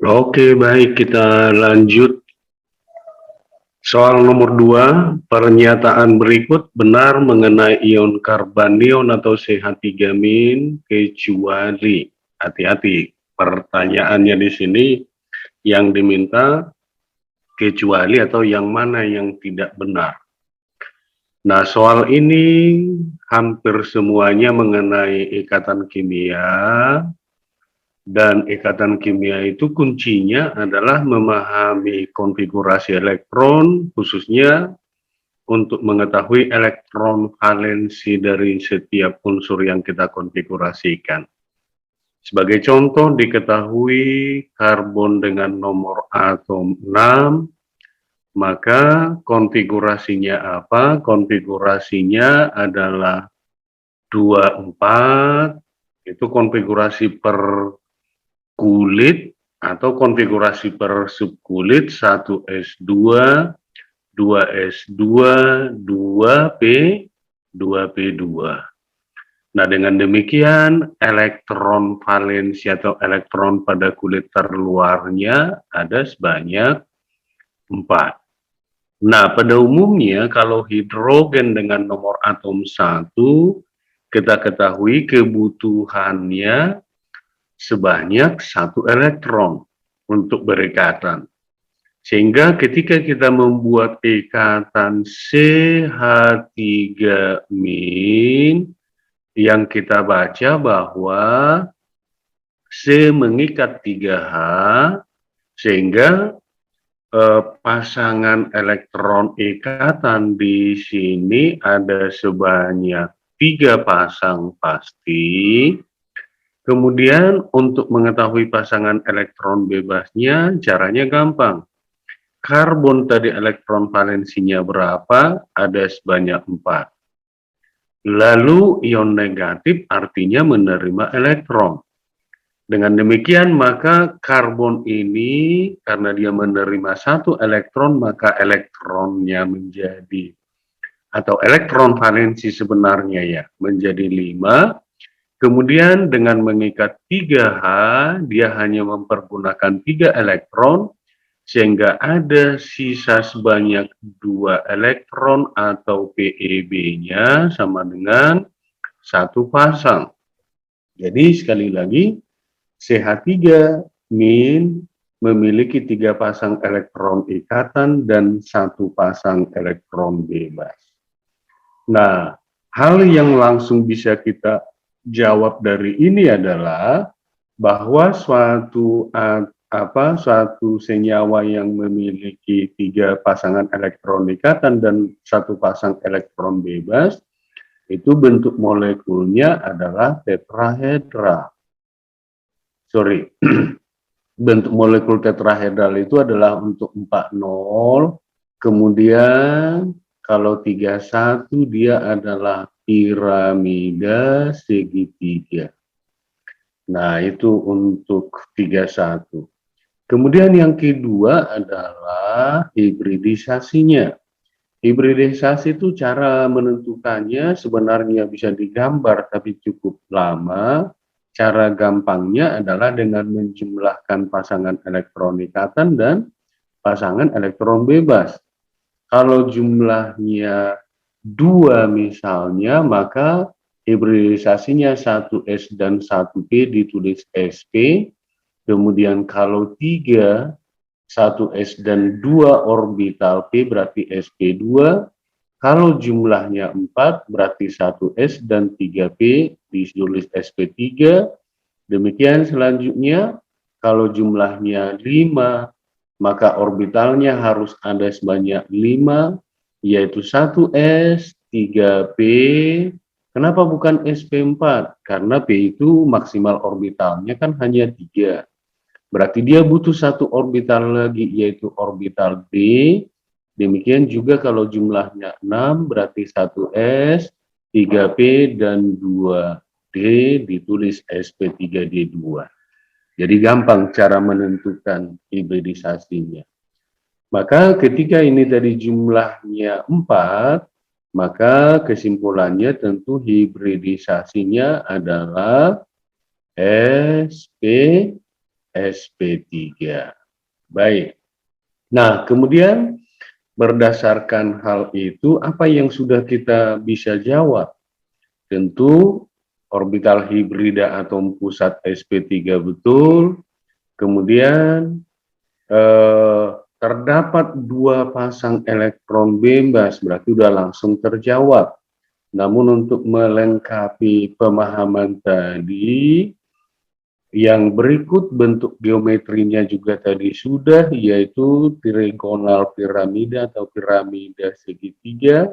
Oke, baik, kita lanjut. Soal nomor 2, pernyataan berikut benar mengenai ion karbanion atau CH3- kecuali. Hati-hati, pertanyaannya di sini yang diminta kecuali atau yang mana yang tidak benar. Nah, soal ini hampir semuanya mengenai ikatan kimia, dan ikatan kimia itu kuncinya adalah memahami konfigurasi elektron, khususnya untuk mengetahui elektron valensi dari setiap unsur yang kita konfigurasikan. Sebagai contoh, diketahui karbon dengan nomor atom 6, maka konfigurasinya apa? Konfigurasinya adalah 24, itu konfigurasi per kulit atau konfigurasi per subkulit 1s2, 2s2, 2p, 2p2. Nah, dengan demikian elektron valensi atau elektron pada kulit terluarnya ada sebanyak 4. Nah, pada umumnya kalau hidrogen dengan nomor atom 1, kita ketahui kebutuhannya sebanyak 1 elektron untuk berikatan. Sehingga ketika kita membuat ikatan CH3- yang kita baca bahwa C mengikat 3H, sehingga pasangan elektron ikatan di sini ada sebanyak 3 pasang pasti. Kemudian untuk mengetahui pasangan elektron bebasnya, caranya gampang. Karbon tadi elektron valensinya berapa? Ada sebanyak 4. Lalu ion negatif artinya menerima elektron. Dengan demikian maka karbon ini karena dia menerima 1 elektron, maka elektronnya menjadi, atau elektron valensi sebenarnya ya, menjadi 5. Kemudian dengan mengikat 3H, dia hanya mempergunakan 3 elektron, sehingga ada sisa sebanyak 2 elektron atau PeB-nya sama dengan 1 pasang. Jadi sekali lagi, CH3- memiliki 3 pasang elektron ikatan dan 1 pasang elektron bebas. Nah, hal yang langsung bisa kita jawab dari ini adalah bahwa suatu senyawa yang memiliki 3 pasangan elektron ikatan dan 1 pasang elektron bebas, itu bentuk molekulnya adalah tetrahedra. Bentuk molekul tetrahedral itu adalah untuk 40, kemudian kalau 31 dia adalah piramida segitiga. Nah, itu untuk 31. Kemudian yang kedua adalah hibridisasinya. Hibridisasi itu cara menentukannya sebenarnya bisa digambar tapi cukup lama. Cara gampangnya adalah dengan menjumlahkan pasangan elektron ikatan dan pasangan elektron bebas. Kalau jumlahnya 2 misalnya, maka hibridisasinya 1s dan 1p ditulis sp. Kemudian kalau 3, 1s dan 2 orbital p berarti sp2. Kalau jumlahnya 4 berarti 1s dan 3p ditulis sp3. Demikian selanjutnya, kalau jumlahnya 5, maka orbitalnya harus ada sebanyak 5, yaitu 1s, 3p. Kenapa bukan sp4? Karena p itu maksimal orbitalnya kan hanya 3. Berarti dia butuh 1 orbital lagi, yaitu orbital d. Demikian juga kalau jumlahnya 6, berarti 1s, 3p, dan 2d ditulis sp3d2. Jadi gampang cara menentukan hibridisasinya. Maka ketika ini tadi jumlahnya 4, maka kesimpulannya tentu hibridisasinya adalah sp, sp3. Baik. Nah, kemudian berdasarkan hal itu, apa yang sudah kita bisa jawab? Tentu orbital hibrida atom pusat sp3 betul. Kemudian terdapat 2 pasang elektron bebas, berarti sudah langsung terjawab. Namun untuk melengkapi pemahaman tadi, yang berikut bentuk geometrinya juga tadi sudah, yaitu trigonal piramida atau piramida segitiga.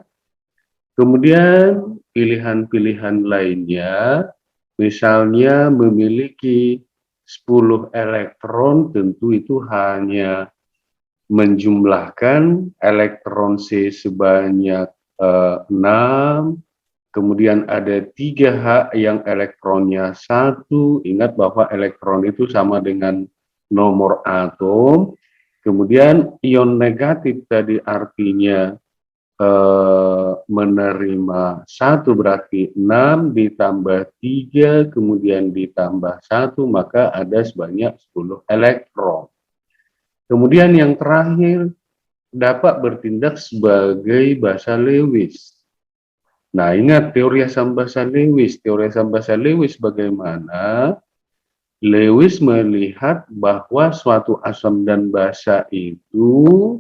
Kemudian pilihan-pilihan lainnya, misalnya memiliki 10 elektron, tentu itu hanya menjumlahkan elektron C sebanyak 6, kemudian ada 3H yang elektronnya 1, ingat bahwa elektron itu sama dengan nomor atom, kemudian ion negatif tadi artinya menerima 1 berarti 6 ditambah 3, kemudian ditambah 1, maka ada sebanyak 10 elektron. Kemudian yang terakhir, dapat bertindak sebagai basa Lewis. Nah, ingat teori asam basa Lewis. Teori asam basa Lewis bagaimana? Lewis melihat bahwa suatu asam dan basa itu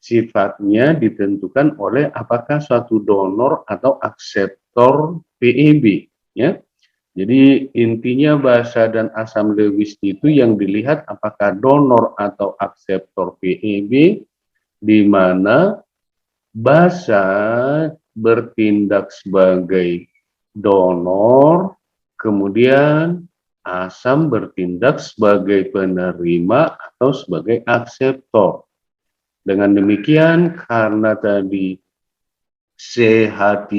sifatnya ditentukan oleh apakah suatu donor atau akseptor PEB. Ya. Jadi intinya basa dan asam Lewis itu yang dilihat apakah donor atau akseptor PEB, di mana basa bertindak sebagai donor, kemudian asam bertindak sebagai penerima atau sebagai akseptor. Dengan demikian, karena tadi CH3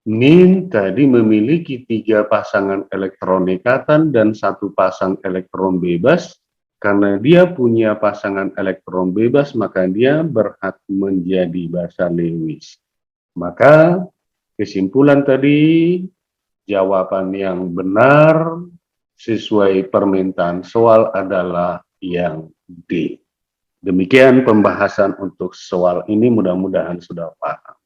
min tadi memiliki 3 pasangan elektron ikatan dan 1 pasang elektron bebas, karena dia punya pasangan elektron bebas, maka dia berhak menjadi basa Lewis. Maka kesimpulan tadi, jawaban yang benar sesuai permintaan soal adalah yang D. Demikian pembahasan untuk soal ini, mudah-mudahan sudah paham.